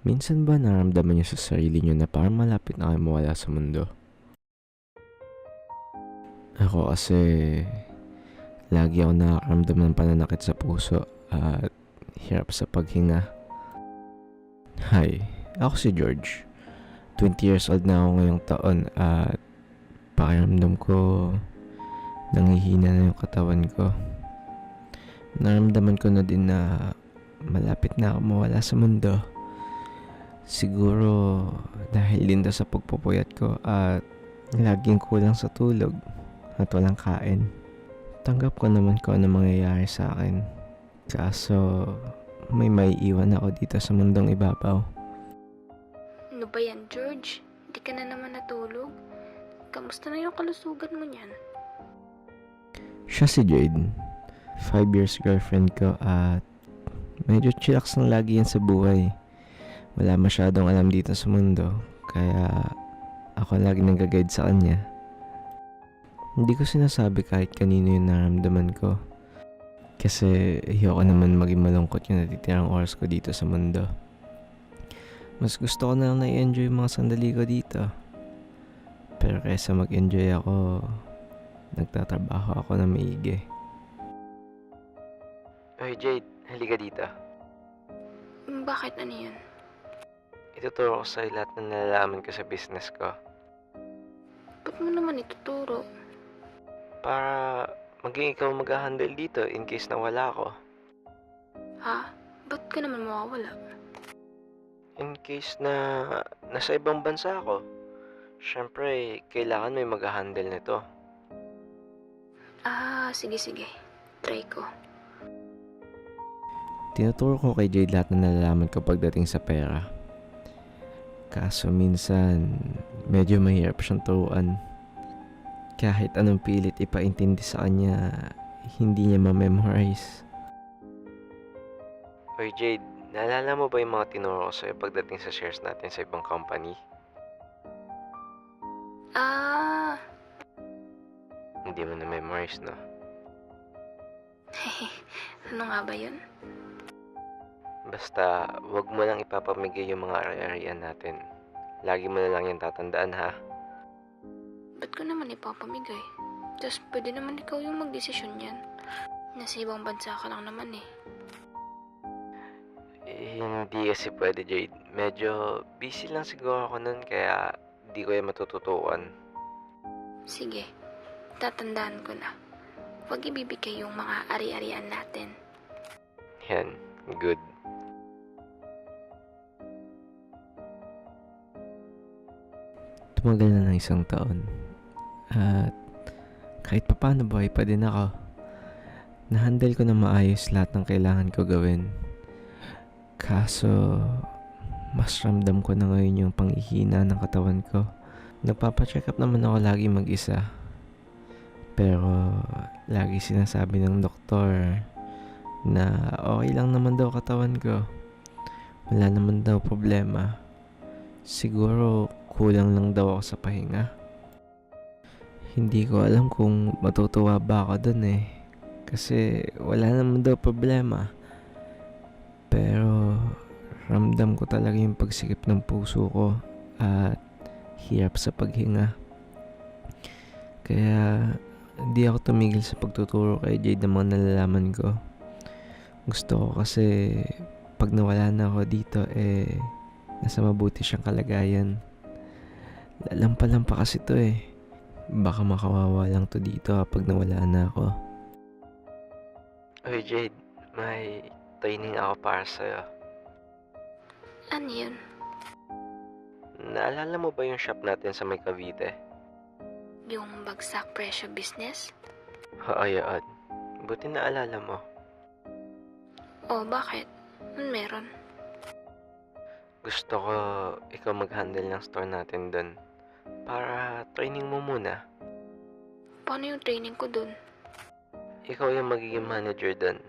Minsan ba naramdaman niyo sa sarili niyo na parang malapit na kayo mawala sa mundo? Ako kasi lagi ako nakakaramdam ng pananakit sa puso at hirap sa paghinga. Hi, ako si George. 20 years old na ako ngayong taon at pakiramdam ko nanghihina na yung katawan ko. Naramdaman ko na din na malapit na ako mawala sa mundo. Siguro dahil din daw sa pagpupuyat ko at laging kulang sa tulog at walang kain. Tanggap ko naman kung ano mangyayari sa akin. Kaso may maiiwan ako dito sa mundong ibabaw. Ano ba yan, George? Di ka na naman natulog? Kamusta na yung kalusugan mo niyan? Siya si Jade. 5 years girlfriend ko at medyo chillax lang lagi yan sa buhay. Wala masyadong alam dito sa mundo, kaya ako lagi nag-guide sa kanya. Hindi ko sinasabi kahit kanino yung naramdaman ko. Kasi ayoko naman maging malungkot yung natitirang oras ko dito sa mundo. Mas gusto ko na lang na-enjoy yung mga sandali ko dito. Pero kaysa mag-enjoy ako, nagtatrabaho ako na maigi. Oy Jade, halika dito. Bakit ano yun? Ituturo ko sa'yo lahat ng nalalaman ko sa business ko. Ba't mo naman ituturo? Para maging ikaw mag-handle dito in case na wala ako. Ha? Ba't ka naman mawawala? In case na nasa ibang bansa ako. Siyempre, kailangan may mag-handle nito. Sige. Try ko. Tinuturo ko kay Jade lahat ng nalalaman ko pagdating sa pera. Kaso minsan, medyo mahirap siyang turuan. Kahit anong pilit ipaintindi sa kanya, hindi niya ma-memorize. Oy Jade, naalala mo ba yung mga tinuro ko sa'yo pagdating sa shares natin sa ibang company? Hindi mo na-memorize, no? Ano nga ba yun? Basta, wag mo lang ipapamigay yung mga ari-arian natin. Lagi mo na lang yan tatandaan, ha? Ba't ko naman ipapamigay? Tapos pwede naman ikaw yung magdesisyon yan. Nasa ibang bansa ka lang naman eh. Hindi kasi pwede, Jade. Medyo busy lang siguro ako nun, kaya di ko yan matututuan. Sige, tatandaan ko na. Huwag ibibigay yung mga ari-arian natin. Yan, good. Tumagal na ng 1 taon. At kahit papaano buhay pa din ako. Na-handle ko na maayos lahat ng kailangan ko gawin. Kaso, mas ramdam ko na ngayon yung panghihina ng katawan ko. Nagpapacheck up naman ako lagi mag-isa. Pero, lagi sinasabi ng doktor na okay lang naman daw katawan ko. Wala naman daw problema. Siguro, kulang lang daw ako sa pahinga. Hindi ko alam kung matutuwa ba ako dun eh. Kasi wala naman daw problema. Pero ramdam ko talaga yung pagsikip ng puso ko at hirap sa paghinga. Kaya hindi ako tumigil sa pagtuturo kay Jade ng mga nalalaman ko. Gusto ko kasi pag nawala na ako dito nasa mabuti siyang kalagayan. Lalampa-lampa kasi to eh. Baka makawawa lang to dito kapag nawala na ako. Oy Jade, may training ako para sa'yo. Ano yun? Naalala mo ba yung shop natin sa may Cavite? Yung bagsak presyo business? Oo, yun. Buti naalala mo. O bakit? Ano meron? Gusto ko ikaw mag-handle ng store natin dun. Para training mo muna. Paano yung training ko dun? Ikaw yung magiging manager dun.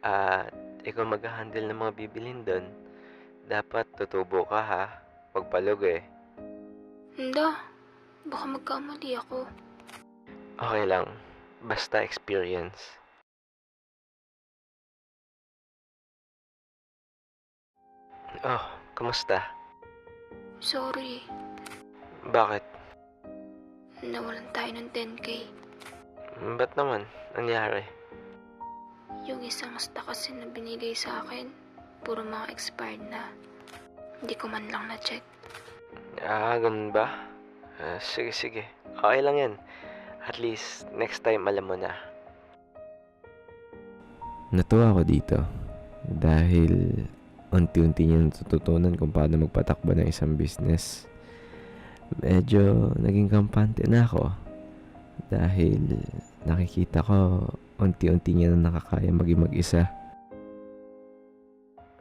At ikaw mag-handle ng mga bibilin dun. Dapat tutubo ka ha. Huwag palugi. Hindi. Baka magkamali ako. Okay lang. Basta experience. Oh, Kumusta? Sorry, Bakit? nawalan tayo ng 10K. Ba't naman? Nangyari? Yung isang stock kasi na binigay sa akin, puro mga expired na. Hindi ko man lang na-check. Ganun ba? Sige, sige. Okay lang yan. At least, next time alam mo na. Natuwa ako dito. Dahil unti-unti niya natututunan kung paano magpatakbo ng isang business. Medyo naging kampante na ako. Dahil nakikita ko unti-unti niya na nakakaya maging mag-isa.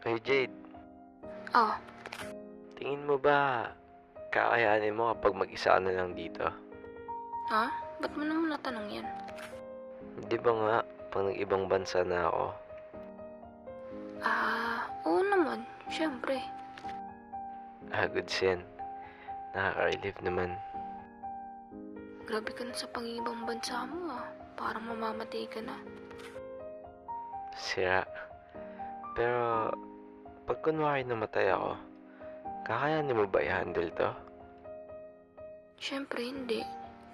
Hey Jade, Oh, tingin mo ba kakayanin mo kapag mag-isa ka na lang dito? ha? Ba't mo naman natanong yan? Di ba nga, pag nag-ibang bansa na ako, Oo naman, syempre. goods yan. Nakaka-relieve naman. Grabe ka na sa pangibang bansa mo Parang mamamatay ka na. Sira. Pero, pag kunwari namatay ako, kakayanin mo ba i-handle to? Syempre hindi.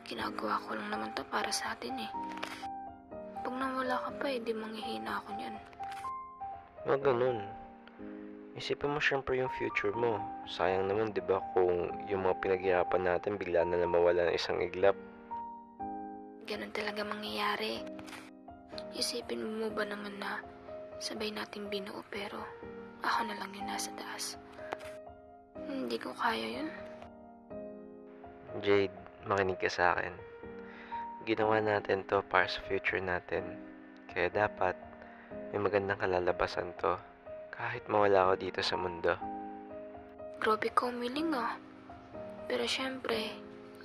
Ginagawa ko lang naman to para sa atin Pag nawala ka pa di manghihina ako niyan. Mga ganun. Isipin mo syempre yung future mo. Sayang naman, di ba, kung yung mga pinaghirapan natin bigla na lang mawala ng isang iglap. Ganun talaga mangyayari. Isipin mo ba naman na sabay natin binuo pero ako na lang yung nasa taas. Hindi ko kaya yun. Jade, makinig ka sa akin. Ginawa natin to para sa future natin. Kaya dapat may magandang kalalabasan to kahit mawala ako dito sa mundo. Grabe ka umiling Pero syempre,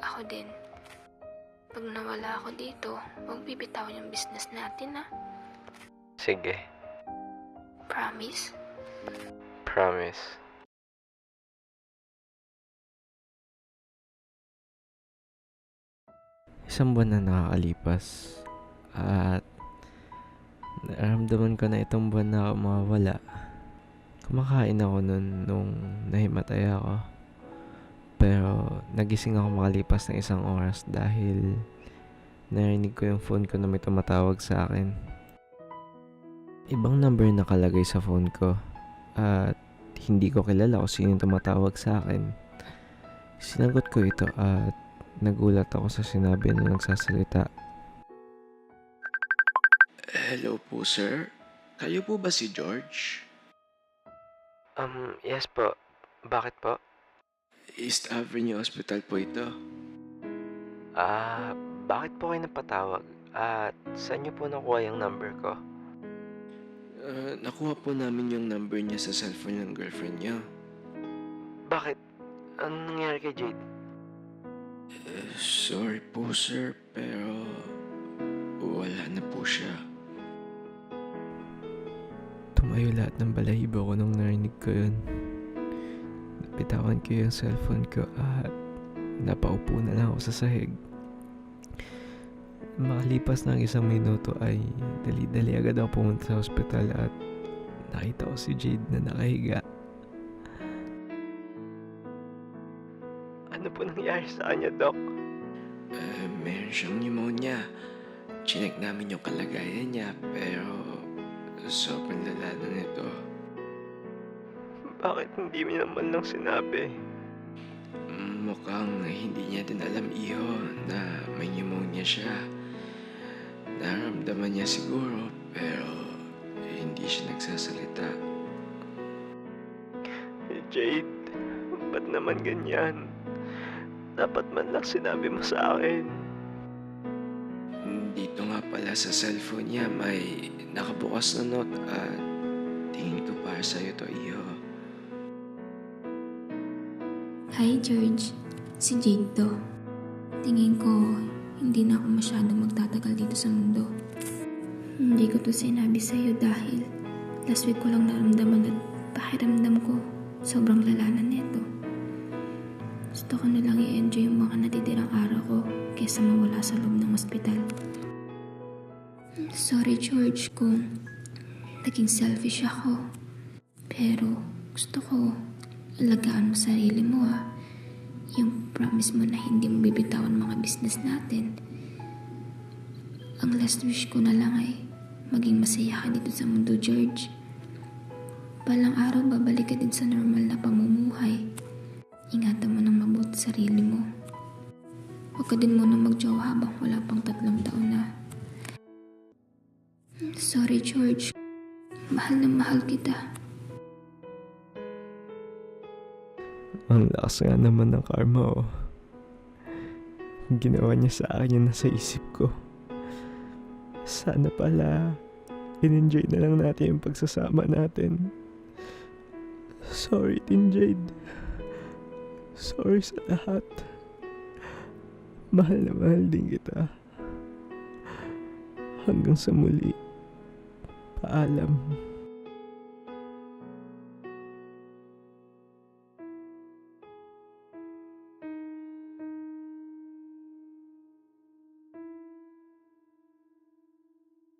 ako din. Pag nawala ako dito, huwag bibitawan yung business natin Sige, Promise? promise. Isang buwan na nakakalipas at naramdaman ko na itong buwan na ako mawawala. Kumakain ako nung nahimatay ako. Pero nagising ako makalipas ng isang oras dahil narinig ko yung phone ko na may tumatawag sa akin. Ibang number nakalagay sa phone ko at hindi ko kilala kung sino yung tumatawag sa akin. Sinagot ko ito at nagulat ako sa sinabi na nagsasalita. Hello po, sir. Kayo po ba si George? Yes po. Bakit po? East Avenue Hospital po ito. Bakit po kayo napatawag? At saan niyo po nakuha yung number ko? Nakuha po namin yung number niya sa cellphone ng girlfriend niya. Bakit? Anong nangyari kay Jade? Sorry po, sir, pero wala na po siya. Tumayo lahat ng balahibo ko nung narinig ko yun. Napitawan ko yung cellphone ko at napaupo na lang ako sa sahig. Makalipas ng isang minuto ay dali-dali agad ako pumunta sa ospital at nakita ko si Jade na nakahiga. Ano po nangyari sa kanya, Doc? Meron siyang pneumonia. Chinek namin yung kalagayan niya, pero sobrang lala na nito. Bakit hindi mo naman lang sinabi? Mukhang hindi niya din alam, iho, na may pneumonia siya. Naramdaman niya siguro, pero hindi siya nagsasalita. Jade, ba't naman ganyan? Dapat man lang sinabi mo sa akin. Dito nga pala sa cellphone niya may nakabukas na note at tingin ko para sa'yo to, iho. Hi George, si Jade to. Tingin ko, hindi na ako masyadong magtatagal dito sa mundo. Hindi ko to sinabi sa'yo dahil last week ko lang naramdaman at pakiramdam ko sobrang lala na neto. Gusto ko na lang i-enjoy yung mga natitirang araw ko kaysa mawala sa loob ng ospital. Sorry George kung naging selfish ako. Pero gusto ko Alagaan mo sarili mo Yung promise mo na hindi mo bibitawan mga business natin. Ang last wish ko na lang ay maging masaya ka dito sa mundo, George. Balang araw babalik ka din sa normal na pamumuhay. Ingatan mo ng mabuti sarili mo. Huwag ka din muna magjowa habang wala pang 3 taon na. Sorry, George. Mahal na mahal kita. Ang lakas nga naman ng karma, oh. Ginawa niya sa akin yung nasa isip ko. Sana pala, in-enjoy na lang natin yung pagsasama natin. Sorry, Tin Jade. Sorry sa lahat. Mahal na mahal din kita. Hanggang sa muli. Paalam.